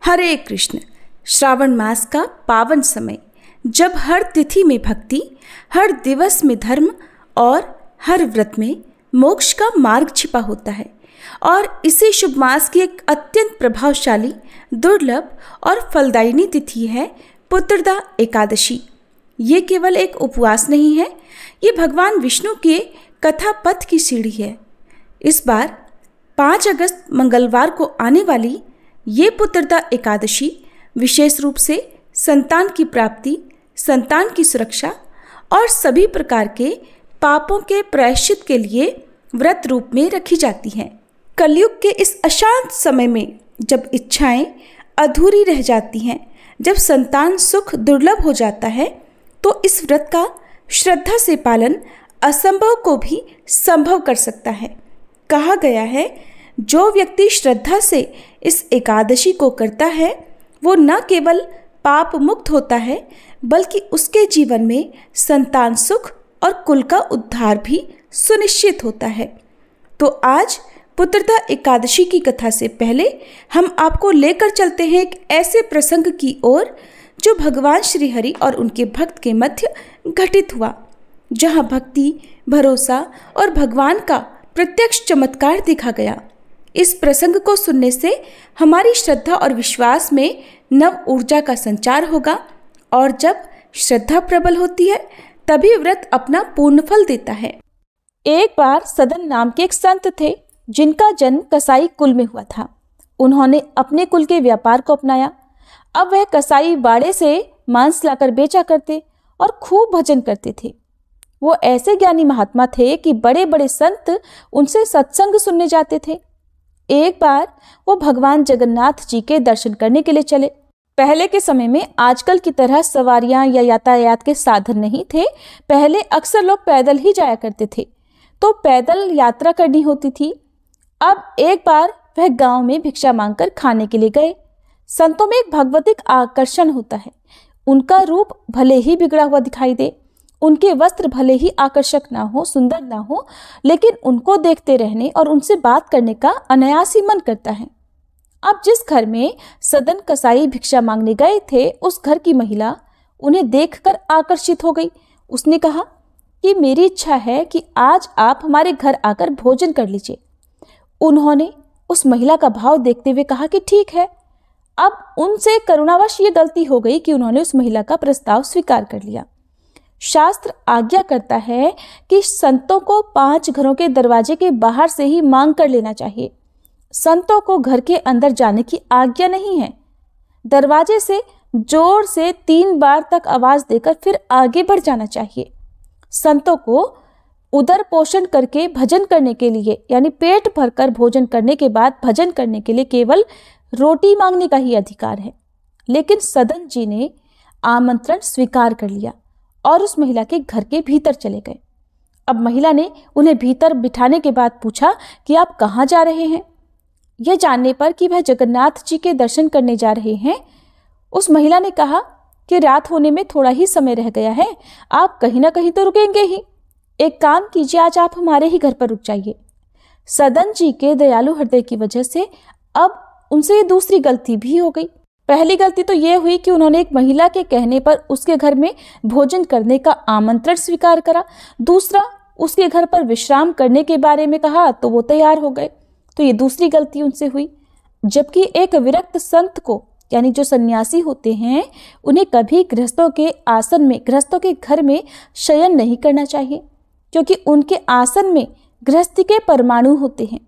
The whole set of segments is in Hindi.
हरे कृष्ण। श्रावण मास का पावन समय, जब हर तिथि में भक्ति, हर दिवस में धर्म और हर व्रत में मोक्ष का मार्ग छिपा होता है। और इसी शुभ मास की एक अत्यंत प्रभावशाली, दुर्लभ और फलदायिनी तिथि है पुत्रदा एकादशी। ये केवल एक उपवास नहीं है, ये भगवान विष्णु के कथा पथ की सीढ़ी है। इस बार 5 अगस्त मंगलवार को आने वाली ये पुत्रदा एकादशी विशेष रूप से संतान की प्राप्ति, संतान की सुरक्षा और सभी प्रकार के पापों के प्रायश्चित के लिए व्रत रूप में रखी जाती हैं। कलयुग के इस अशांत समय में जब इच्छाएं अधूरी रह जाती हैं, जब संतान सुख दुर्लभ हो जाता है, तो इस व्रत का श्रद्धा से पालन असंभव को भी संभव कर सकता है। कहा गया है, जो व्यक्ति श्रद्धा से इस एकादशी को करता है, वो न केवल पाप मुक्त होता है, बल्कि उसके जीवन में संतान सुख और कुल का उद्धार भी सुनिश्चित होता है। तो आज पुत्रदा एकादशी की कथा से पहले हम आपको लेकर चलते हैं एक ऐसे प्रसंग की ओर जो भगवान श्री हरि और उनके भक्त के मध्य घटित हुआ, जहां भक्ति, भरोसा और भगवान का प्रत्यक्ष चमत्कार देखा गया। इस प्रसंग को सुनने से हमारी श्रद्धा और विश्वास में नव ऊर्जा का संचार होगा, और जब श्रद्धा प्रबल होती है तभी व्रत अपना पूर्ण फल देता है। एक बार सदन नाम के एक संत थे, जिनका जन्म कसाई कुल में हुआ था। उन्होंने अपने कुल के व्यापार को अपनाया। अब वह कसाई बाड़े से मांस लाकर बेचा करते और खूब भजन करते थे। वो ऐसे ज्ञानी महात्मा थे कि बड़े बड़े संत उनसे सत्संग सुनने जाते थे। एक बार वो भगवान जगन्नाथ जी के दर्शन करने के लिए चले। पहले के समय में आजकल की तरह सवारियां या यातायात के साधन नहीं थे। पहले अक्सर लोग पैदल ही जाया करते थे, तो पैदल यात्रा करनी होती थी। अब एक बार वह गांव में भिक्षा मांगकर खाने के लिए गए। संतों में एक भगवतिक आकर्षण होता है। उनका रूप भले ही बिगड़ा हुआ दिखाई दे, उनके वस्त्र भले ही आकर्षक ना हो, सुंदर ना हो, लेकिन उनको देखते रहने और उनसे बात करने का अनायास ही मन करता है। अब जिस घर में सदन कसाई भिक्षा मांगने गए थे, उस घर की महिला उन्हें देखकर आकर्षित हो गई। उसने कहा कि मेरी इच्छा है कि आज आप हमारे घर आकर भोजन कर लीजिए। उन्होंने उस महिला का भाव देखते हुए कहा कि ठीक है। अब उनसे करुणावश ये गलती हो गई कि उन्होंने उस महिला का प्रस्ताव स्वीकार कर लिया। शास्त्र आज्ञा करता है कि संतों को 5 घरों के दरवाजे के बाहर से ही मांग कर लेना चाहिए। संतों को घर के अंदर जाने की आज्ञा नहीं है। दरवाजे से जोर से 3 बार तक आवाज देकर फिर आगे बढ़ जाना चाहिए। संतों को उदर पोषण करके भजन करने के लिए, यानी पेट भरकर भोजन करने के बाद भजन करने के लिए केवल रोटी मांगने का ही अधिकार है। लेकिन सदन जी ने आमंत्रण स्वीकार कर लिया और उस महिला के घर के भीतर चले गए। अब महिला ने उन्हें भीतर बिठाने के बाद पूछा कि आप कहाँ जा रहे हैं। यह जानने पर कि वह जगन्नाथ जी के दर्शन करने जा रहे हैं, उस महिला ने कहा कि रात होने में थोड़ा ही समय रह गया है, आप कहीं ना कहीं तो रुकेंगे ही। एक काम कीजिए, आज आप हमारे ही घर पर रुक जाइए। सदन जी के दयालु हृदय की वजह से अब उनसे ये दूसरी गलती भी हो गई। पहली गलती तो ये हुई कि उन्होंने एक महिला के कहने पर उसके घर में भोजन करने का आमंत्रण स्वीकार करा। दूसरा, उसके घर पर विश्राम करने के बारे में कहा तो वो तैयार हो गए। तो ये दूसरी गलती उनसे हुई। जबकि एक विरक्त संत को, यानी जो सन्यासी होते हैं, उन्हें कभी गृहस्थों के आसन में, गृहस्थों के घर में शयन नहीं करना चाहिए, क्योंकि उनके आसन में गृहस्थी के परमाणु होते हैं।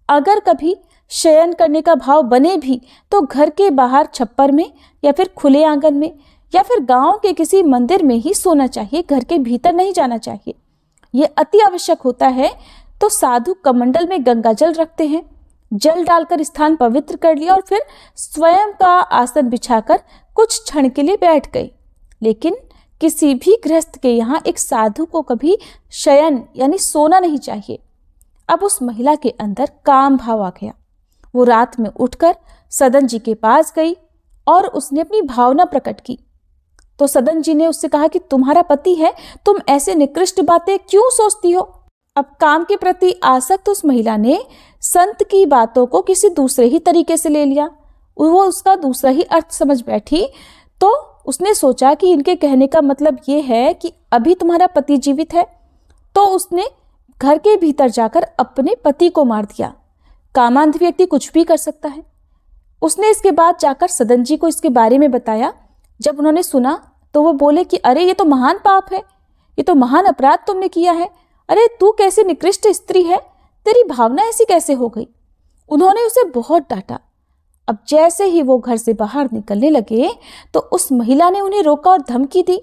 अगर कभी शयन करने का भाव बने भी तो घर के बाहर छप्पर में, या फिर खुले आंगन में, या फिर गांव के किसी मंदिर में ही सोना चाहिए। घर के भीतर नहीं जाना चाहिए। ये अति आवश्यक होता है तो साधु कमंडल में गंगा जल रखते हैं, जल डालकर स्थान पवित्र कर लिया और फिर स्वयं का आसन बिछाकर कुछ क्षण के लिए बैठ गए। लेकिन किसी भी गृहस्थ के यहाँ एक साधु को कभी शयन यानी सोना नहीं चाहिए। अब उस महिला के अंदर काम भाव आ गया। वो रात में उठकर सदन जी के पास गई और उसने अपनी भावना प्रकट की। तो सदन जी ने उससे कहा कि तुम्हारा पति है, तुम ऐसे निकृष्ट बातें क्यों सोचती हो। अब काम के प्रति आसक्त उस महिला ने संत की बातों को किसी दूसरे ही तरीके से ले लिया वो उसका दूसरा ही अर्थ समझ बैठी। तो उसने सोचा कि इनके कहने का मतलब ये है कि अभी तुम्हारा पति जीवित है। तो उसने घर के भीतर जाकर अपने पति को मार दिया। कामांध व्यक्ति कुछ भी कर सकता है। उसने इसके बाद जाकर सदन जी को इसके बारे में बताया। जब उन्होंने सुना तो वो बोले कि अरे ये तो महान पाप है, ये तो महान अपराध तुमने किया है। अरे तू कैसी निकृष्ट स्त्री है, तेरी भावना ऐसी कैसे हो गई। उन्होंने उसे बहुत डांटा। अब जैसे ही वो घर से बाहर निकलने लगे तो उस महिला ने उन्हें रोका और धमकी दी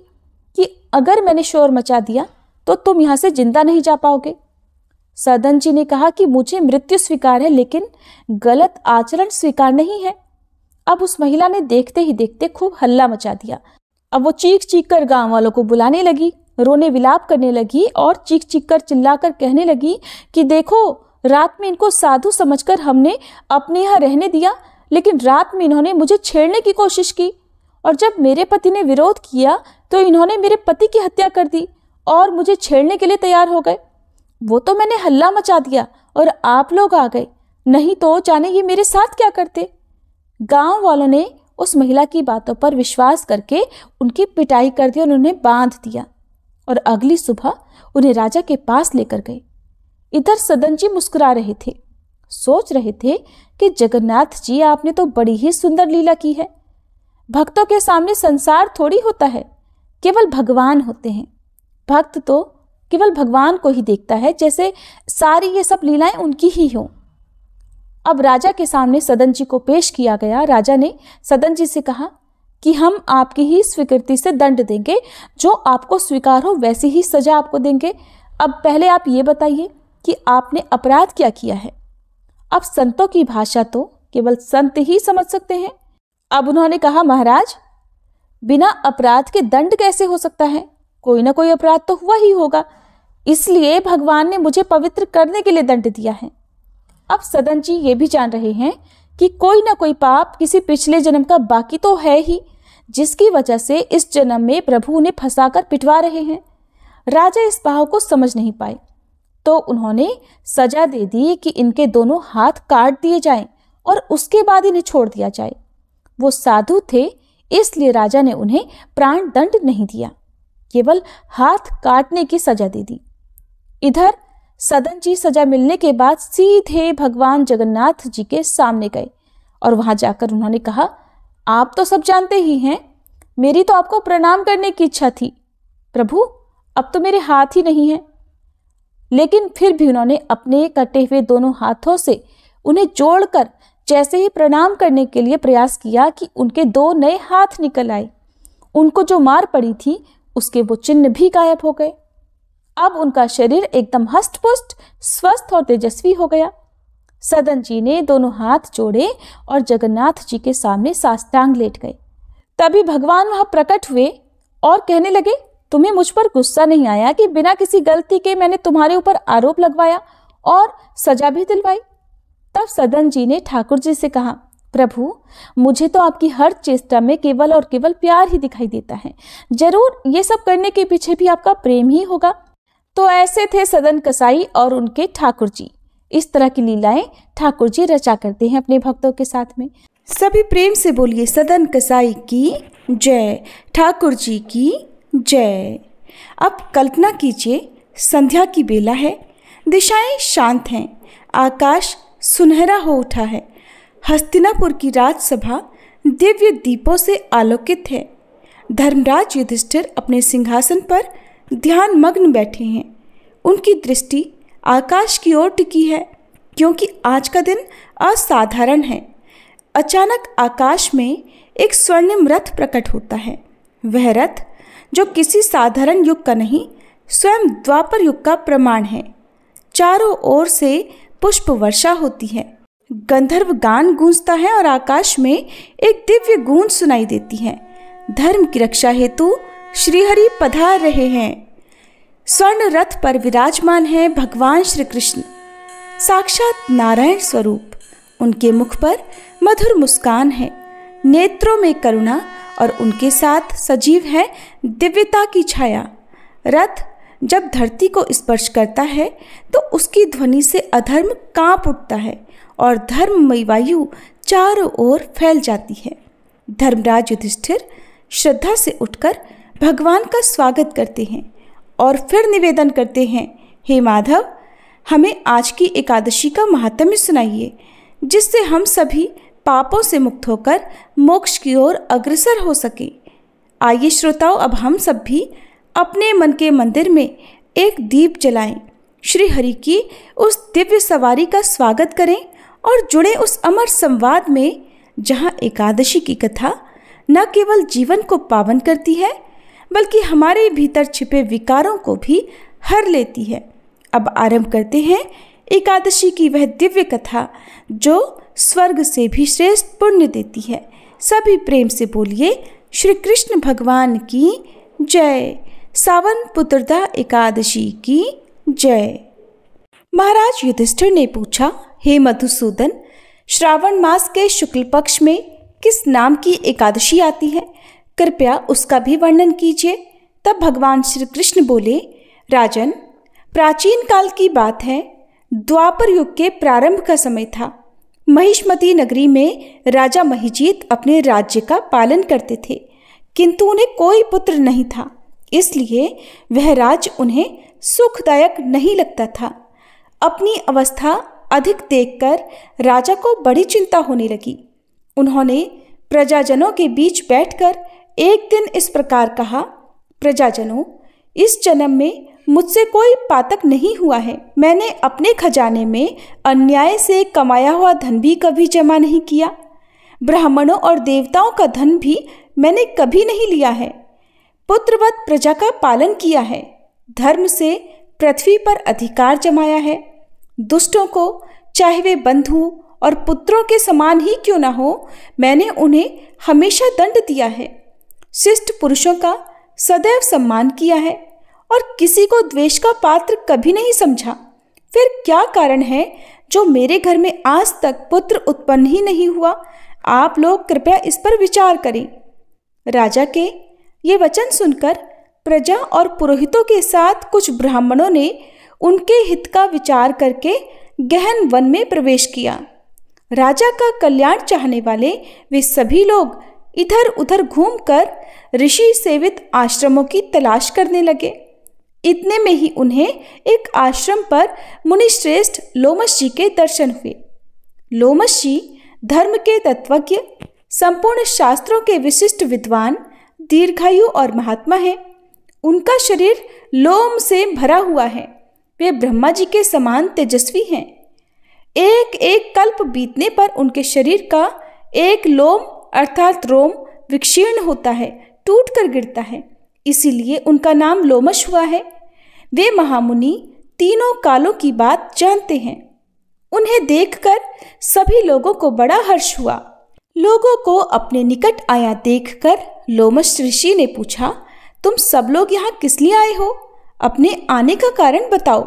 कि अगर मैंने शोर मचा दिया तो तुम यहाँ से जिंदा नहीं जा पाओगे। सदन जी ने कहा कि मुझे मृत्यु स्वीकार है, लेकिन गलत आचरण स्वीकार नहीं है। अब उस महिला ने देखते ही देखते खूब हल्ला मचा दिया। अब वो चीख चीख कर गांव वालों को बुलाने लगी, रोने विलाप करने लगी और चीख चीख कर चिल्लाकर कहने लगी कि देखो, रात में इनको साधु समझकर हमने अपने यहाँ रहने दिया, लेकिन रात में इन्होंने मुझे छेड़ने की कोशिश की और जब मेरे पति ने विरोध किया तो इन्होंने मेरे पति की हत्या कर दी और मुझे छेड़ने के लिए तैयार हो गए। वो तो मैंने हल्ला मचा दिया और आप लोग आ गए, नहीं तो जाने ये मेरे साथ क्या करते। गांव वालों ने उस महिला की बातों पर विश्वास करके उनकी पिटाई कर दी और उन्हें बांध दिया और अगली सुबह उन्हें राजा के पास लेकर गए। इधर सदन जी मुस्कुरा रहे थे, सोच रहे थे कि जगन्नाथ जी, आपने तो बड़ी ही सुंदर लीला की है। भक्तों के सामने संसार थोड़ी होता है, केवल भगवान होते हैं। भक्त तो केवल भगवान को ही देखता है, जैसे सारी ये सब लीलाएं उनकी ही हों। अब राजा के सामने सदन जी को पेश किया गया। राजा ने सदन जी से कहा कि हम आपकी ही स्वीकृति से दंड देंगे, जो आपको स्वीकार हो वैसी ही सजा आपको देंगे। अब पहले आप ये बताइए कि आपने अपराध क्या किया है। अब संतों की भाषा तो केवल संत ही समझ सकते हैं। अब उन्होंने कहा, महाराज, बिना अपराध के दंड कैसे हो सकता है? कोई ना कोई अपराध तो हुआ ही होगा, इसलिए भगवान ने मुझे पवित्र करने के लिए दंड दिया है। अब सदन जी ये भी जान रहे हैं कि कोई ना कोई पाप किसी पिछले जन्म का बाकी तो है ही, जिसकी वजह से इस जन्म में प्रभु उन्हें फंसाकर पिटवा रहे हैं। राजा इस भाव को समझ नहीं पाए, तो उन्होंने सजा दे दी कि इनके दोनों हाथ काट दिए जाएं और उसके बाद इन्हें छोड़ दिया जाए। वो साधु थे, इसलिए राजा ने उन्हें प्राण दंड नहीं दिया, केवल हाथ काटने की सजा दे दी। इधर सदन जी सजा मिलने के बाद सीधे भगवान जगन्नाथ जी के सामने गए और वहां जाकर उन्होंने कहा, आप तो सब जानते ही हैं, मेरी तो आपको प्रणाम करने की इच्छा थी। प्रभु, अब तो मेरे हाथ ही नहीं हैं। लेकिन फिर भी उन्होंने अपने कटे हुए दोनों हाथों से उन्हें जोड़कर जैसे ही प्रणाम करने के लिए प्रयास किया कि उनके दो नए हाथ निकल आए। उनको जो मार पड़ी थी उसके वो चिन्ह भी गायब हो गए। अब उनका शरीर एकदम हष्ट-पुष्ट, स्वस्थ और तेजस्वी हो गया। सदन जी ने दोनों हाथ जोड़े और जगन्नाथ जी के सामने साष्टांग लेट गए। तभी भगवान वहां प्रकट हुए और कहने लगे, तुम्हें मुझ पर गुस्सा नहीं आया कि बिना किसी गलती के मैंने तुम्हारे ऊपर आरोप लगवाया और सजा भी दिलवाई? तब सदन जी ने ठाकुर जी से कहा, प्रभु, मुझे तो आपकी हर चेष्टा में केवल और केवल प्यार ही दिखाई देता है। जरूर ये सब करने के पीछे भी आपका प्रेम ही होगा। तो ऐसे थे सदन कसाई और उनके ठाकुर जी। इस तरह की लीलाएं ठाकुर जी रचा करते हैं अपने भक्तों के साथ में। सभी प्रेम से बोलिए सदन कसाई की जय, ठाकुर जी की जय। अब कल्पना कीजिए, संध्या की बेला है, दिशाएं शांत हैं, आकाश सुनहरा हो उठा है, हस्तिनापुर की राजसभा दिव्य दीपों से आलोकित है। धर्मराज युधिष्ठिर अपने सिंहासन पर ध्यान मग्न बैठे हैं। उनकी दृष्टि आकाश की ओर टिकी है, क्योंकि आज का दिन असाधारण है। अचानक आकाश में एक स्वर्णिम रथ प्रकट होता है। वह रथ, जो किसी साधारण युग का नहीं, स्वयं द्वापर युग का प्रमाण है। चारों ओर से पुष्प वर्षा होती है, गंधर्व गान गूंजता है और आकाश में एक दिव्य गूंज सुनाई देती है। धर्म की रक्षा हेतु श्रीहरि पधार रहे हैं। स्वर्ण रथ पर विराजमान है भगवान श्री कृष्ण, साक्षात नारायण स्वरूप। उनके मुख पर मधुर मुस्कान है, नेत्रों में करुणा और उनके साथ सजीव है दिव्यता की छाया। रथ जब धरती को स्पर्श करता है तो उसकी ध्वनि से अधर्म कांप उठता है और धर्ममयी वायु चारों ओर फैल जाती है। धर्मराज युधिष्ठिर श्रद्धा से उठकर भगवान का स्वागत करते हैं और फिर निवेदन करते हैं, हे माधव, हमें आज की एकादशी का महात्म्य सुनाइए, जिससे हम सभी पापों से मुक्त होकर मोक्ष की ओर अग्रसर हो सके। आइए श्रोताओं, अब हम सब भी अपने मन के मंदिर में एक दीप जलाएं, श्री हरि की उस दिव्य सवारी का स्वागत करें और जुड़े उस अमर संवाद में, जहाँ एकादशी की कथा न केवल जीवन को पावन करती है बल्कि हमारे भीतर छिपे विकारों को भी हर लेती है। अब आरंभ करते हैं एकादशी की वह दिव्य कथा जो स्वर्ग से भी श्रेष्ठ पुण्य देती है। सभी प्रेम से बोलिए, श्री कृष्ण भगवान की जय। सावन पुत्रदा एकादशी की जय। महाराज युधिष्ठिर ने पूछा, हे मधुसूदन, श्रावण मास के शुक्ल पक्ष में किस नाम की एकादशी आती है? कृपया उसका भी वर्णन कीजिए। तब भगवान श्री कृष्ण बोले, राजन, प्राचीन काल की बात है। द्वापर युग के प्रारंभ का समय था। महिष्मती नगरी में राजा महिजीत अपने राज्य का पालन करते थे, किंतु उन्हें कोई पुत्र नहीं था, इसलिए वह राज्य उन्हें सुखदायक नहीं लगता था। अपनी अवस्था अधिक देखकर राजा को बड़ी चिंता होने लगी। उन्होंने प्रजाजनों के बीच बैठकर एक दिन इस प्रकार कहा, प्रजाजनों, इस जन्म में मुझसे कोई पातक नहीं हुआ है। मैंने अपने खजाने में अन्याय से कमाया हुआ धन भी कभी जमा नहीं किया। ब्राह्मणों और देवताओं का धन भी मैंने कभी नहीं लिया है। पुत्रवत प्रजा का पालन किया है। धर्म से पृथ्वी पर अधिकार जमाया है। दुष्टों को, चाहे वे बंधु और पुत्रों के समान ही क्यों न हो, मैंने उन्हें हमेशा दंड दिया है। शिष्ट पुरुषों का सदैव सम्मान किया है और किसी को द्वेष का पात्र कभी नहीं समझा। फिर क्या कारण है जो मेरे घर में आज तक पुत्र उत्पन्न ही नहीं हुआ? आप लोग कृपया इस पर विचार करें। राजा के ये वचन सुनकर प्रजा और पुरोहितों के साथ कुछ ब्राह्मणों ने उनके हित का विचार करके गहन वन में प्रवेश किया। राजा का कल्याण चाहने वाले वे सभी लोग इधर उधर घूमकर ऋषि सेवित आश्रमों की तलाश करने लगे। इतने में ही उन्हें एक आश्रम पर मुनिश्रेष्ठ लोमश जी के दर्शन हुए। लोमश जी धर्म के तत्वज्ञ, संपूर्ण शास्त्रों के विशिष्ट विद्वान, दीर्घायु और महात्मा हैं। उनका शरीर लोम से भरा हुआ है। वे ब्रह्मा जी के समान तेजस्वी हैं। एक एक कल्प बीतने पर उनके शरीर का एक लोम अर्थात रोम विक्षीर्ण होता है, टूट कर गिरता है, इसीलिए उनका नाम लोमश हुआ है। वे महामुनि तीनों कालों की बात जानते हैं। उन्हें देखकर सभी लोगों को बड़ा हर्ष हुआ। लोगों को अपने निकट आया देखकर लोमश ऋषि ने पूछा, तुम सब लोग यहाँ किस लिए आए हो? अपने आने का कारण बताओ।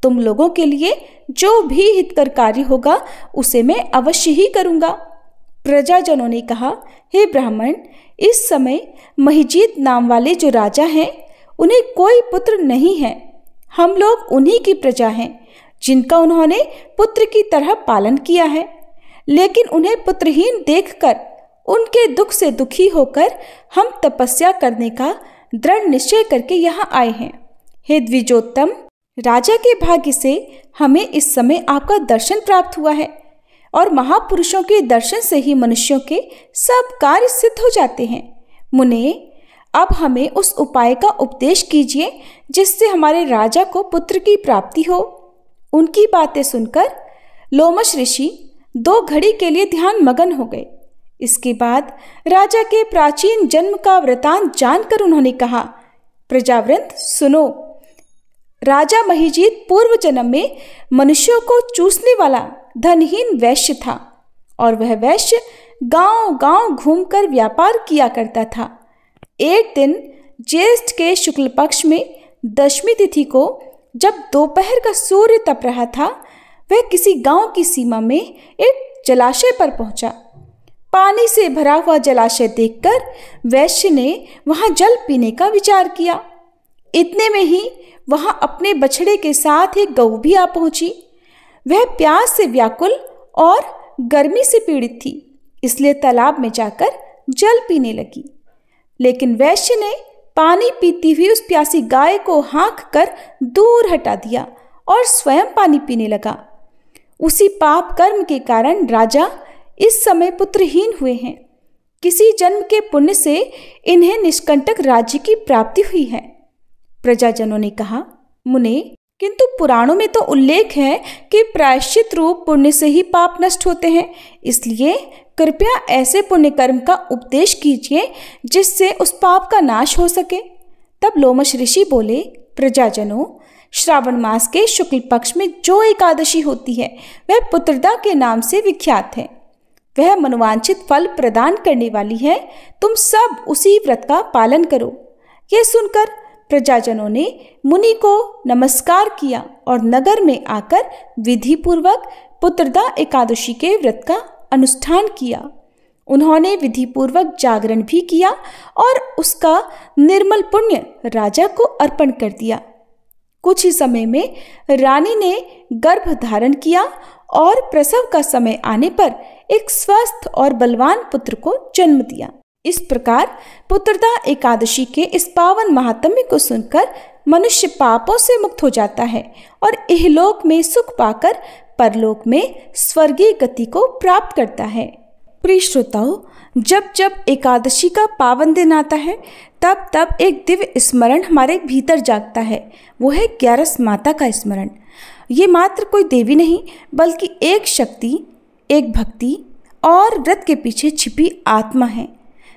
तुम लोगों के लिए जो भी हितकर कार्य होगा उसे मैं अवश्य ही करूँगा। प्रजाजनों ने कहा, हे ब्राह्मण, इस समय महिजीत नाम वाले जो राजा हैं, उन्हें कोई पुत्र नहीं है। हम लोग उन्हीं की प्रजा हैं, जिनका उन्होंने पुत्र की तरह पालन किया है। लेकिन उन्हें पुत्रहीन देखकर उनके दुख से दुखी होकर हम तपस्या करने का दृढ़ निश्चय करके यहाँ आए हैं। हे द्विजोत्तम, राजा के भाग्य से हमें इस समय आपका दर्शन प्राप्त हुआ है और महापुरुषों के दर्शन से ही मनुष्यों के सब कार्य सिद्ध हो जाते हैं। मुने, अब हमें उस उपाय का उपदेश कीजिए जिससे हमारे राजा को पुत्र की प्राप्ति हो। उनकी बातें सुनकर लोमश ऋषि 2 घड़ी के लिए ध्यान मगन हो गए। इसके बाद राजा के प्राचीन जन्म का वृतांत जानकर उन्होंने कहा, प्रजावृंद सुनो। राजा महिजीत पूर्व जन्म में मनुष्यों को चूसने वाला धनहीन वैश्य था और वह वैश्य गांव-गांव घूमकर व्यापार किया करता था। एक दिन ज्येष्ठ के शुक्ल पक्ष में दशमी तिथि को जब दोपहर का सूर्य तप रहा था, वह किसी गांव की सीमा में एक जलाशय पर पहुंचा। पानी से भरा हुआ जलाशय देखकर वैश्य ने वहां जल पीने का विचार किया। इतने में ही वहां अपने बछड़े के साथ एक गऊ भी आ पहुंची। वह प्यास से व्याकुल और गर्मी से पीड़ित थी, इसलिए तालाब में जाकर जल पीने लगी। लेकिन वैश्य ने पानी पीती हुई उस प्यासी गाय को हाँक कर दूर हटा दिया और स्वयं पानी पीने लगा। उसी पाप कर्म के कारण राजा इस समय पुत्रहीन हुए हैं। किसी जन्म के पुण्य से इन्हें निष्कंटक राज्य की प्राप्ति हुई है। प्रजाजनों ने कहा, मुने, किंतु पुराणों में तो उल्लेख है कि प्रायश्चित रूप पुण्य से ही पाप नष्ट होते हैं, इसलिए कृपया ऐसे पुण्य कर्म का उपदेश कीजिए जिससे उस पाप का नाश हो सके। तब लोमश ऋषि बोले, प्रजाजनों, श्रावण मास के शुक्ल पक्ष में जो एकादशी होती है वह पुत्रदा के नाम से विख्यात है। वह मनोवांछित फल प्रदान करने वाली है। तुम सब उसी व्रत का पालन करो। यह सुनकर प्रजाजनों ने मुनि को नमस्कार किया और नगर में आकर विधि पूर्वक पुत्रदा एकादशी के व्रत का अनुष्ठान किया। उन्होंने विधि पूर्वक जागरण भी किया और उसका निर्मल पुण्य राजा को अर्पण कर दिया। कुछ ही समय में रानी ने गर्भ धारण किया और प्रसव का समय आने पर एक स्वस्थ और बलवान पुत्र को जन्म दिया। इस प्रकार पुत्रदा एकादशी के इस पावन महात्म्य को सुनकर मनुष्य पापों से मुक्त हो जाता है और इहलोक में सुख पाकर परलोक में स्वर्गीय गति को प्राप्त करता है। प्रिय श्रोताओ, जब जब एकादशी का पावन दिन आता है तब तब एक दिव्य स्मरण हमारे भीतर जागता है। वो है ग्यारस माता का स्मरण। ये मात्र कोई देवी नहीं बल्कि एक शक्ति, एक भक्ति और व्रत के पीछे छिपी आत्मा है।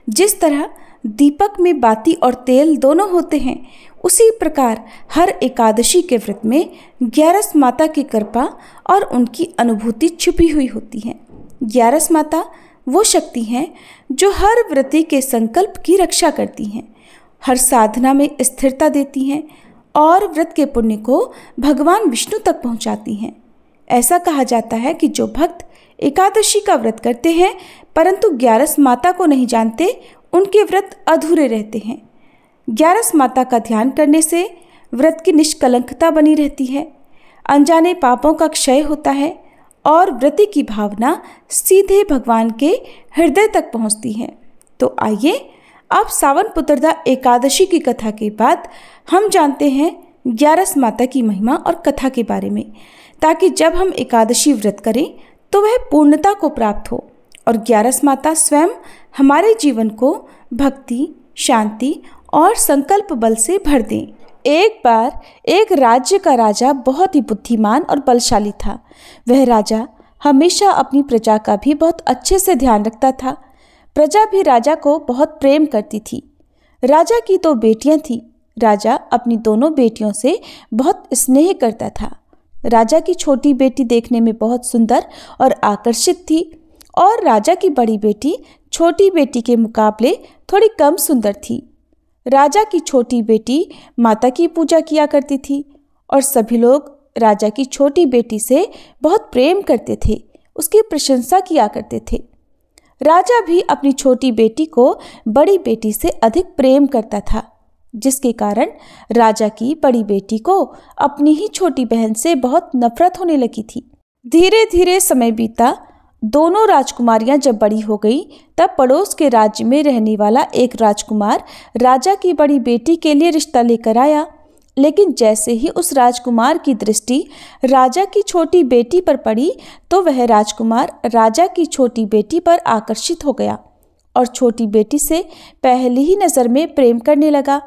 जिस तरह दीपक में बाती और तेल दोनों होते हैं, उसी प्रकार हर एकादशी के व्रत में ग्यारस माता की कृपा और उनकी अनुभूति छुपी हुई होती है। ग्यारस माता वो शक्ति हैं जो हर व्रती के संकल्प की रक्षा करती हैं, हर साधना में स्थिरता देती हैं और व्रत के पुण्य को भगवान विष्णु तक पहुंचाती हैं। ऐसा कहा जाता है कि जो भक्त एकादशी का व्रत करते हैं परंतु ग्यारस माता को नहीं जानते, उनके व्रत अधूरे रहते हैं। ग्यारस माता का ध्यान करने से व्रत की निष्कलंकता बनी रहती है, अनजाने पापों का क्षय होता है और व्रती की भावना सीधे भगवान के हृदय तक पहुंचती है। तो आइए अब सावन पुत्रदा एकादशी की कथा के बाद हम जानते हैं ग्यारस माता की महिमा और कथा के बारे में, ताकि जब हम एकादशी व्रत करें तो वह पूर्णता को प्राप्त हो और ग्यारस माता स्वयं हमारे जीवन को भक्ति, शांति और संकल्प बल से भर दें। एक बार एक राज्य का राजा बहुत ही बुद्धिमान और बलशाली था। वह राजा हमेशा अपनी प्रजा का भी बहुत अच्छे से ध्यान रखता था। प्रजा भी राजा को बहुत प्रेम करती थी। राजा की 2 बेटियां थीं। राजा अपनी दोनों बेटियों से बहुत स्नेह करता था। राजा की छोटी बेटी देखने में बहुत सुंदर और आकर्षित थी और राजा की बड़ी बेटी छोटी बेटी के मुकाबले थोड़ी कम सुंदर थी। राजा की छोटी बेटी माता की पूजा किया करती थी और सभी लोग राजा की छोटी बेटी से बहुत प्रेम करते थे, उसकी प्रशंसा किया करते थे। राजा भी अपनी छोटी बेटी को बड़ी बेटी से अधिक प्रेम करता था, जिसके कारण राजा की बड़ी बेटी को अपनी ही छोटी बहन से बहुत नफरत होने लगी थी। धीरे धीरे समय बीता। दोनों राजकुमारियां जब बड़ी हो गई तब पड़ोस के राज्य में रहने वाला एक राजकुमार राजा की बड़ी बेटी के लिए रिश्ता लेकर आया। लेकिन जैसे ही उस राजकुमार की दृष्टि राजा की छोटी बेटी पर पड़ी तो वह राजकुमार राजा की छोटी बेटी पर आकर्षित हो गया और छोटी बेटी से पहली ही नज़र में प्रेम करने लगा।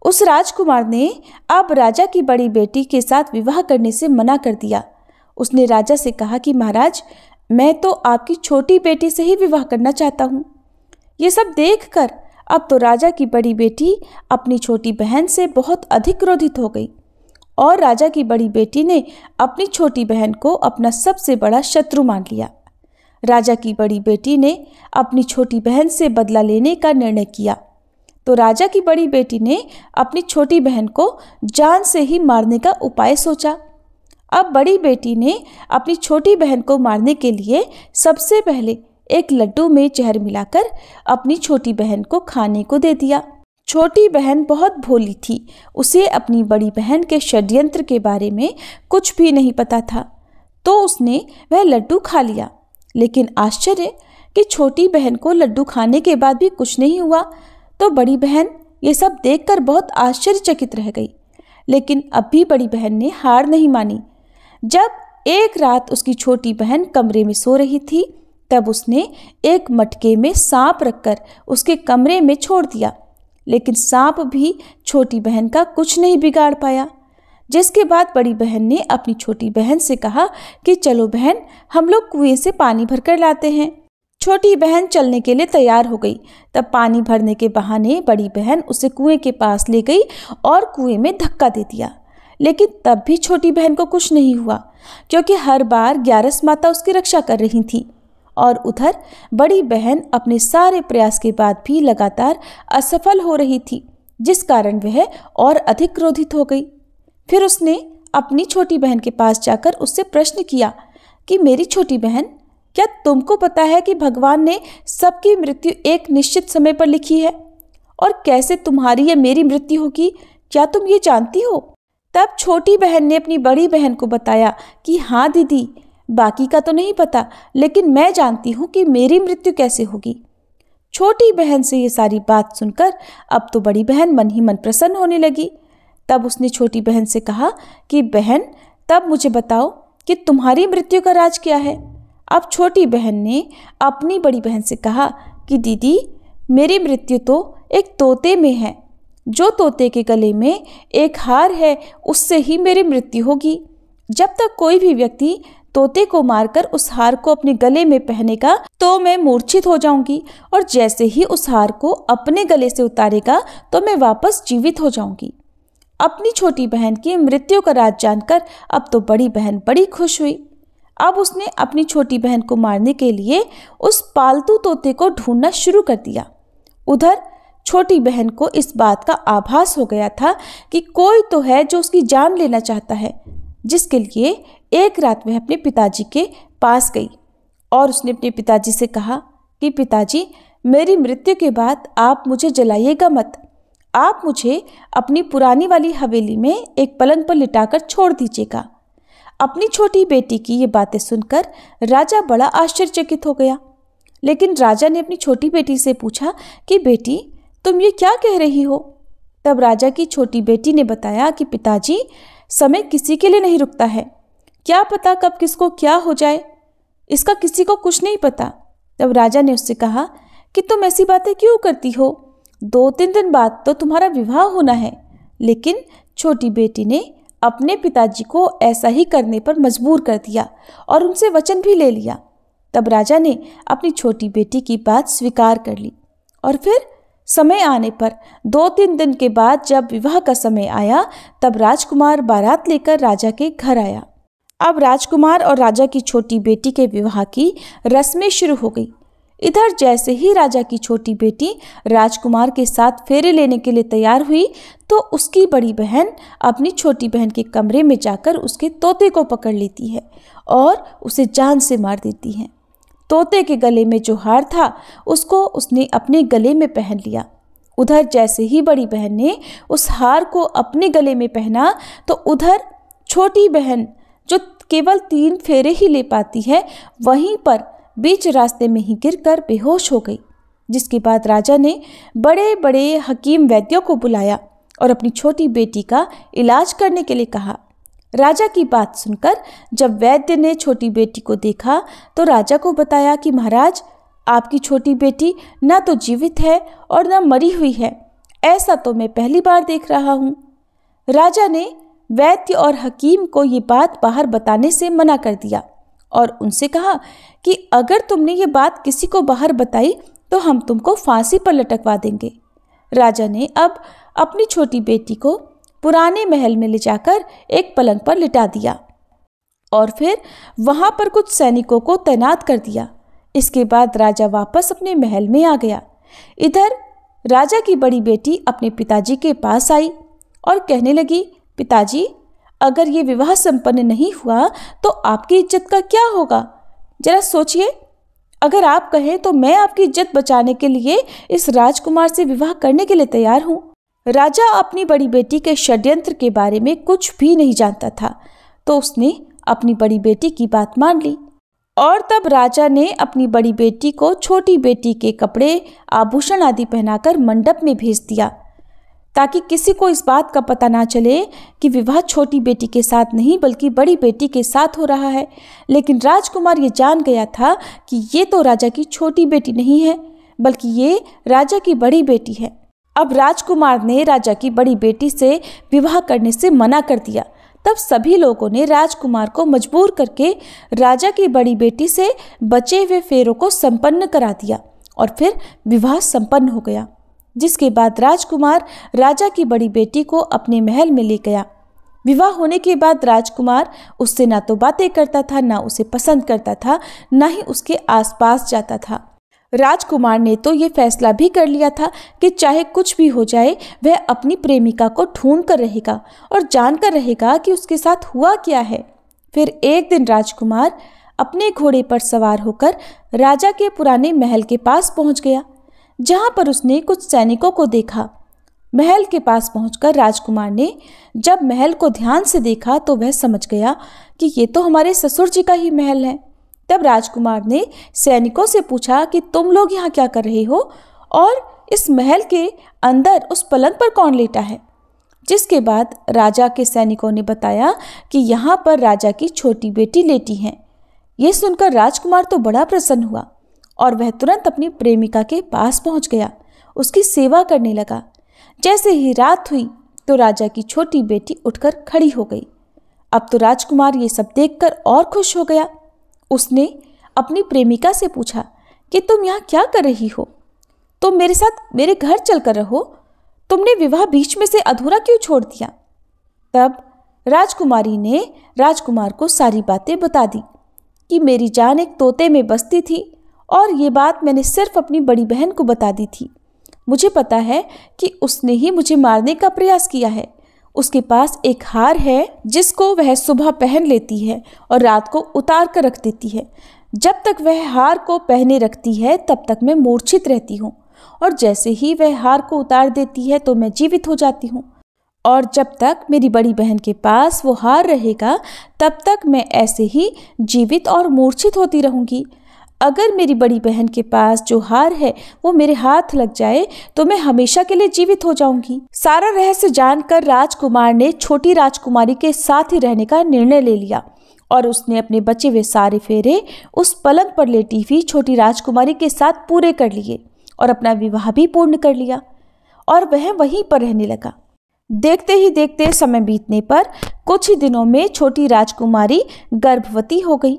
उस राजकुमार ने अब राजा की बड़ी बेटी के साथ विवाह करने से मना कर दिया। उसने राजा से कहा कि महाराज, मैं तो आपकी छोटी बेटी से ही विवाह करना चाहता हूँ। ये सब देखकर अब तो राजा की बड़ी बेटी अपनी छोटी बहन से बहुत अधिक क्रोधित हो गई और राजा की बड़ी बेटी ने अपनी छोटी बहन को अपना सबसे बड़ा शत्रु मान लिया। राजा की बड़ी बेटी ने अपनी छोटी बहन से बदला लेने का निर्णय किया तो राजा की बड़ी बेटी ने अपनी छोटी बहन को जान से ही मारने का उपाय सोचा। अब बड़ी बेटी ने अपनी छोटी बहन को मारने के लिए सबसे पहले एक लड्डू में जहर मिलाकर अपनी छोटी बहन को खाने को दे दिया। छोटी बहन बहुत भोली थी, उसे अपनी बड़ी बहन के षड्यंत्र के बारे में कुछ भी नहीं पता था। तो उसने वह लड्डू खा लिया। लेकिन आश्चर्य कि छोटी बहन को लड्डू खाने के बाद भी कुछ नहीं हुआ। तो बड़ी बहन ये सब देखकर बहुत आश्चर्यचकित रह गई। लेकिन अब भी बड़ी बहन ने हार नहीं मानी। जब एक रात उसकी छोटी बहन कमरे में सो रही थी, तब उसने एक मटके में सांप रखकर उसके कमरे में छोड़ दिया। लेकिन सांप भी छोटी बहन का कुछ नहीं बिगाड़ पाया। जिसके बाद बड़ी बहन ने अपनी छोटी बहन से कहा कि चलो बहन, हम लोग कुएं से पानी भरकर लाते हैं। छोटी बहन चलने के लिए तैयार हो गई। तब पानी भरने के बहाने बड़ी बहन उसे कुएं के पास ले गई और कुएं में धक्का दे दिया। लेकिन तब भी छोटी बहन को कुछ नहीं हुआ, क्योंकि हर बार ग्यारस माता उसकी रक्षा कर रही थी। और उधर बड़ी बहन अपने सारे प्रयास के बाद भी लगातार असफल हो रही थी, जिस कारण वह और अधिक क्रोधित हो गई। फिर उसने अपनी छोटी बहन के पास जाकर उससे प्रश्न किया कि मेरी छोटी बहन, क्या तुमको पता है कि भगवान ने सबकी मृत्यु एक निश्चित समय पर लिखी है? और कैसे तुम्हारी या मेरी मृत्यु होगी, क्या तुम ये जानती हो? तब छोटी बहन ने अपनी बड़ी बहन को बताया कि हाँ दीदी, बाकी का तो नहीं पता, लेकिन मैं जानती हूँ कि मेरी मृत्यु कैसे होगी। छोटी बहन से ये सारी बात सुनकर अब तो बड़ी बहन मन ही मन प्रसन्न होने लगी। तब उसने छोटी बहन से कहा कि बहन, तब मुझे बताओ कि तुम्हारी मृत्यु का राज क्या है? अब छोटी बहन ने अपनी बड़ी बहन से कहा कि दीदी, मेरी मृत्यु तो एक तोते में है। जो तोते के गले में एक हार है, उससे ही मेरी मृत्यु होगी। जब तक कोई भी व्यक्ति तोते को मारकर उस हार को अपने गले में पहनेगा तो मैं मूर्छित हो जाऊंगी, और जैसे ही उस हार को अपने गले से उतारेगा तो मैं वापस जीवित हो जाऊंगी। अपनी छोटी बहन की मृत्यु का राज जानकर अब तो बड़ी बहन बड़ी खुश हुई। अब उसने अपनी छोटी बहन को मारने के लिए उस पालतू तोते को ढूंढना शुरू कर दिया। उधर छोटी बहन को इस बात का आभास हो गया था कि कोई तो है जो उसकी जान लेना चाहता है, जिसके लिए एक रात वह अपने पिताजी के पास गई और उसने अपने पिताजी से कहा कि पिताजी, मेरी मृत्यु के बाद आप मुझे जलाइएगा मत। आप मुझे अपनी पुरानी वाली हवेली में एक पलंग पर लिटाकर छोड़ दीजिएगा। अपनी छोटी बेटी की ये बातें सुनकर राजा बड़ा आश्चर्यचकित हो गया। लेकिन राजा ने अपनी छोटी बेटी से पूछा कि बेटी, तुम ये क्या कह रही हो? तब राजा की छोटी बेटी ने बताया कि पिताजी, समय किसी के लिए नहीं रुकता है। क्या पता कब किसको क्या हो जाए, इसका किसी को कुछ नहीं पता। तब राजा ने उससे कहा कि तुम ऐसी बातें क्यों करती हो? 2-3 दिन बाद तो तुम्हारा विवाह होना है। लेकिन छोटी बेटी ने अपने पिताजी को ऐसा ही करने पर मजबूर कर दिया और उनसे वचन भी ले लिया। तब राजा ने अपनी छोटी बेटी की बात स्वीकार कर ली। और फिर समय आने पर 2-3 दिन के बाद जब विवाह का समय आया, तब राजकुमार बारात लेकर राजा के घर आया। अब राजकुमार और राजा की छोटी बेटी के विवाह की रस्में शुरू हो गई। इधर जैसे ही राजा की छोटी बेटी राजकुमार के साथ फेरे लेने के लिए तैयार हुई, तो उसकी बड़ी बहन अपनी छोटी बहन के कमरे में जाकर उसके तोते को पकड़ लेती है और उसे जान से मार देती है। तोते के गले में जो हार था, उसको उसने अपने गले में पहन लिया। उधर जैसे ही बड़ी बहन ने उस हार को अपने गले में पहना, तो उधर छोटी बहन, जो केवल 3 फेरे ही ले पाती है, वहीं पर बीच रास्ते में ही गिरकर बेहोश हो गई। जिसके बाद राजा ने बड़े बड़े हकीम वैद्यों को बुलाया और अपनी छोटी बेटी का इलाज करने के लिए कहा। राजा की बात सुनकर जब वैद्य ने छोटी बेटी को देखा, तो राजा को बताया कि महाराज, आपकी छोटी बेटी न तो जीवित है और न मरी हुई है। ऐसा तो मैं पहली बार देख रहा हूँ। राजा ने वैद्य और हकीम को ये बात बाहर बताने से मना कर दिया और उनसे कहा कि अगर तुमने ये बात किसी को बाहर बताई तो हम तुमको फांसी पर लटकवा देंगे। राजा ने अब अपनी छोटी बेटी को पुराने महल में ले जाकर एक पलंग पर लिटा दिया और फिर वहां पर कुछ सैनिकों को तैनात कर दिया। इसके बाद राजा वापस अपने महल में आ गया। इधर राजा की बड़ी बेटी अपने पिताजी के पास आई और कहने लगी, पिताजी, अगर ये विवाह संपन्न नहीं हुआ तो आपकी इज्जत का क्या होगा? जरा सोचिए, अगर आप कहें तो मैं आपकी इज्जत बचाने के लिए इस राजकुमार से विवाह करने के लिए तैयार हूँ। राजा अपनी बड़ी बेटी के षड्यंत्र के बारे में कुछ भी नहीं जानता था, तो उसने अपनी बड़ी बेटी की बात मान ली और तब राजा ने अपनी बड़ी बेटी को छोटी बेटी के कपड़े, आभूषण आदि पहनाकर मंडप में भेज दिया, ताकि किसी को इस बात का पता ना चले कि विवाह छोटी बेटी के साथ नहीं बल्कि बड़ी बेटी के साथ हो रहा है। लेकिन राजकुमार ये जान गया था कि ये तो राजा की छोटी बेटी नहीं है, बल्कि ये राजा की बड़ी बेटी है। अब राजकुमार ने राजा की बड़ी बेटी से विवाह करने से मना कर दिया। तब सभी लोगों ने राजकुमार को मजबूर करके राजा की बड़ी बेटी से बचे हुए फेरों को संपन्न करा दिया और फिर विवाह संपन्न हो गया। जिसके बाद राजकुमार राजा की बड़ी बेटी को अपने महल में ले गया। विवाह होने के बाद राजकुमार उससे ना तो बातें करता था, ना उसे पसंद करता था, ना ही उसके आसपास जाता था। राजकुमार ने तो ये फैसला भी कर लिया था कि चाहे कुछ भी हो जाए वह अपनी प्रेमिका को ढूंढ कर रहेगा और जानकर रहेगा कि उसके साथ हुआ क्या है। फिर एक दिन राजकुमार अपने घोड़े पर सवार होकर राजा के पुराने महल के पास पहुंच गया, जहां पर उसने कुछ सैनिकों को देखा। महल के पास पहुंचकर राजकुमार ने जब महल को ध्यान से देखा तो वह समझ गया कि ये तो हमारे ससुर जी का ही महल है। तब राजकुमार ने सैनिकों से पूछा कि तुम लोग यहाँ क्या कर रहे हो और इस महल के अंदर उस पलंग पर कौन लेटा है। जिसके बाद राजा के सैनिकों ने बताया कि यहाँ पर राजा की छोटी बेटी लेटी हैं। ये सुनकर राजकुमार तो बड़ा प्रसन्न हुआ और वह तुरंत अपनी प्रेमिका के पास पहुँच गया, उसकी सेवा करने लगा। जैसे ही रात हुई तो राजा की छोटी बेटी उठकर खड़ी हो गई। अब तो राजकुमार ये सब देखकर और खुश हो गया। उसने अपनी प्रेमिका से पूछा कि तुम यहाँ क्या कर रही हो? तुम मेरे साथ मेरे घर चलकर रहो, तुमने विवाह बीच में से अधूरा क्यों छोड़ दिया? तब राजकुमारी ने राजकुमार को सारी बातें बता दी कि मेरी जान एक तोते में बसती थी और ये बात मैंने सिर्फ अपनी बड़ी बहन को बता दी थी। मुझे पता है कि उसने ही मुझे मारने का प्रयास किया है। उसके पास एक हार है जिसको वह सुबह पहन लेती है और रात को उतार कर रख देती है। जब तक वह हार को पहने रखती है तब तक मैं मूर्छित रहती हूँ और जैसे ही वह हार को उतार देती है तो मैं जीवित हो जाती हूँ। और जब तक मेरी बड़ी बहन के पास वो हार रहेगा तब तक मैं ऐसे ही जीवित और मूर्छित होती रहूँगी। अगर मेरी बड़ी बहन के पास जो हार है वो मेरे हाथ लग जाए तो मैं हमेशा के लिए जीवित हो जाऊंगी। सारा रहस्य जानकर राजकुमार ने छोटी राजकुमारी के साथ ही रहने का निर्णय ले लिया और उसने अपने बचे हुए सारे फेरे उस पलंग पर लेटी हुई छोटी राजकुमारी के साथ पूरे कर लिए और अपना विवाह भी पूर्ण कर लिया और वह वहीं पर रहने लगा। देखते ही देखते समय बीतने पर कुछ ही दिनों में छोटी राजकुमारी गर्भवती हो गई।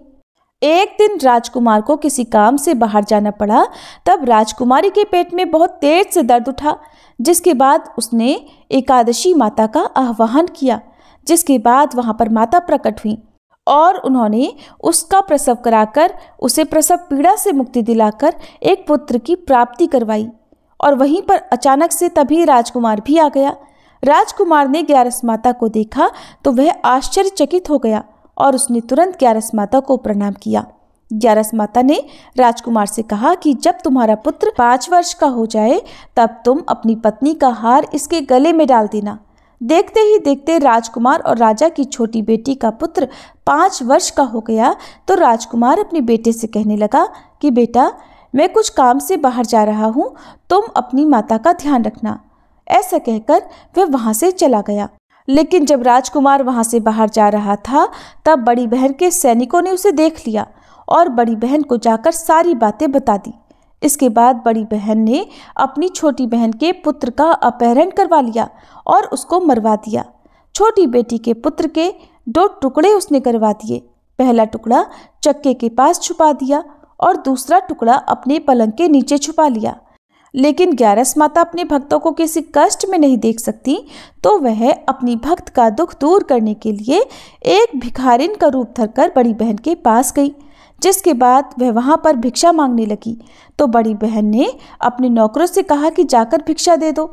एक दिन राजकुमार को किसी काम से बाहर जाना पड़ा। तब राजकुमारी के पेट में बहुत तेज से दर्द उठा, जिसके बाद उसने एकादशी माता का आह्वान किया। जिसके बाद वहां पर माता प्रकट हुई और उन्होंने उसका प्रसव कराकर उसे प्रसव पीड़ा से मुक्ति दिलाकर एक पुत्र की प्राप्ति करवाई। और वहीं पर अचानक से तभी राजकुमार भी आ गया। राजकुमार ने ग्यारस माता को देखा तो वह आश्चर्यचकित हो गया और उसने तुरंत ग्यारस माता को प्रणाम किया। ग्यारस माता ने राजकुमार से कहा कि जब तुम्हारा पुत्र 5 वर्ष का हो जाए तब तुम अपनी पत्नी का हार इसके गले में डाल देना। देखते ही देखते राजकुमार और राजा की छोटी बेटी का पुत्र 5 वर्ष का हो गया तो राजकुमार अपने बेटे से कहने लगा कि बेटा, मैं कुछ काम से बाहर जा रहा हूँ, तुम अपनी माता का ध्यान रखना। ऐसा कहकर वह वहाँ से चला गया। लेकिन जब राजकुमार वहां से बाहर जा रहा था तब बड़ी बहन के सैनिकों ने उसे देख लिया और बड़ी बहन को जाकर सारी बातें बता दी। इसके बाद बड़ी बहन ने अपनी छोटी बहन के पुत्र का अपहरण करवा लिया और उसको मरवा दिया। छोटी बेटी के पुत्र के 2 टुकड़े उसने करवा दिए। पहला टुकड़ा चक्के के पास छुपा दिया और दूसरा टुकड़ा अपने पलंग के नीचे छुपा लिया। लेकिन ग्यारस माता अपने भक्तों को किसी कष्ट में नहीं देख सकती, तो वह अपनी भक्त का दुख दूर करने के लिए एक भिखारिन का रूप धरकर बड़ी बहन के पास गई। जिसके बाद वह वहां पर भिक्षा मांगने लगी तो बड़ी बहन ने अपने नौकरों से कहा कि जाकर भिक्षा दे दो।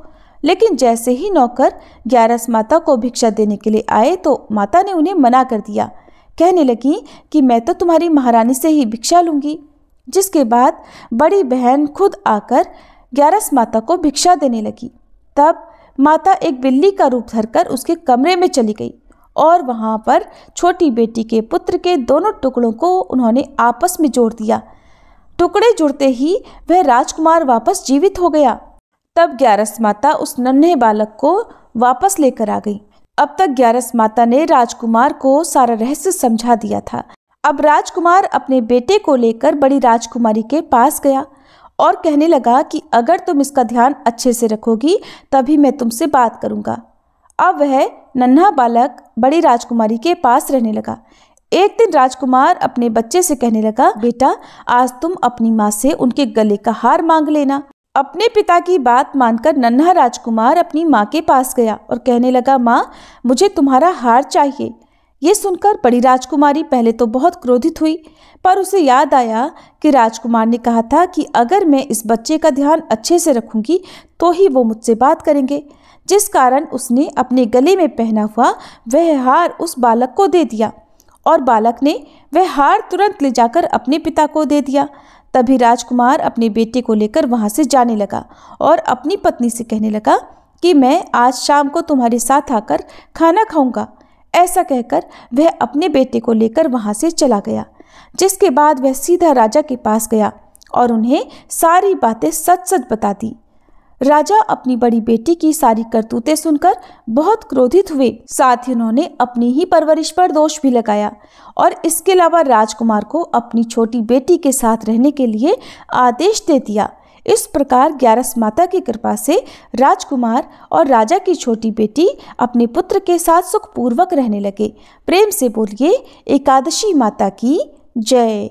लेकिन जैसे ही नौकर ग्यारस माता को भिक्षा देने के लिए आए तो माता ने उन्हें मना कर दिया। कहने लगी कि मैं तो तुम्हारी महारानी से ही भिक्षा लूंगी। जिसके बाद बड़ी बहन खुद आकर ग्यारस माता को भिक्षा देने लगी। तब माता एक बिल्ली का रूप धरकर उसके कमरे में चली गई और वहां पर छोटी बेटी के पुत्र के दोनों टुकड़ों को उन्होंने आपस में जोड़ दिया। टुकड़े जुड़ते ही वह राजकुमार वापस जीवित हो गया। तब ग्यारस माता उस नन्हे बालक को वापस लेकर आ गई। अब तक ग्यारस माता ने राजकुमार को सारा रहस्य समझा दिया था। अब राजकुमार अपने बेटे को लेकर बड़ी राजकुमारी के पास गया और कहने लगा कि अगर तुम इसका ध्यान अच्छे से रखोगी तभी मैं तुमसे बात करूंगा। अब वह नन्हा बालक बड़ी राजकुमारी के पास रहने लगा। एक दिन राजकुमार अपने बच्चे से कहने लगा, बेटा आज तुम अपनी माँ से उनके गले का हार मांग लेना। अपने पिता की बात मानकर नन्हा राजकुमार अपनी माँ के पास गया और कहने लगा, माँ मुझे तुम्हारा हार चाहिए। ये सुनकर बड़ी राजकुमारी पहले तो बहुत क्रोधित हुई, पर उसे याद आया कि राजकुमार ने कहा था कि अगर मैं इस बच्चे का ध्यान अच्छे से रखूंगी तो ही वो मुझसे बात करेंगे, जिस कारण उसने अपने गले में पहना हुआ वह हार उस बालक को दे दिया और बालक ने वह हार तुरंत ले जाकर अपने पिता को दे दिया। तभी राजकुमार अपने बेटे को लेकर वहां से जाने लगा और अपनी पत्नी से कहने लगा कि मैं आज शाम को तुम्हारे साथ आकर खाना खाऊंगा। ऐसा कहकर वह अपने बेटे को लेकर वहां से चला गया, जिसके बाद वह सीधा राजा के पास गया और उन्हें सारी बातें सच सच बता दी। राजा अपनी बड़ी बेटी की सारी करतूतें सुनकर बहुत क्रोधित हुए। साथ ही उन्होंने अपनी ही परवरिश पर दोष भी लगाया और इसके अलावा राजकुमार को अपनी छोटी बेटी के साथ रहने के लिए आदेश दे दिया। इस प्रकार ग्यारस माता की कृपा से राजकुमार और राजा की छोटी बेटी अपने पुत्र के साथ सुखपूर्वक रहने लगे। प्रेम से बोलिए एकादशी माता की जय।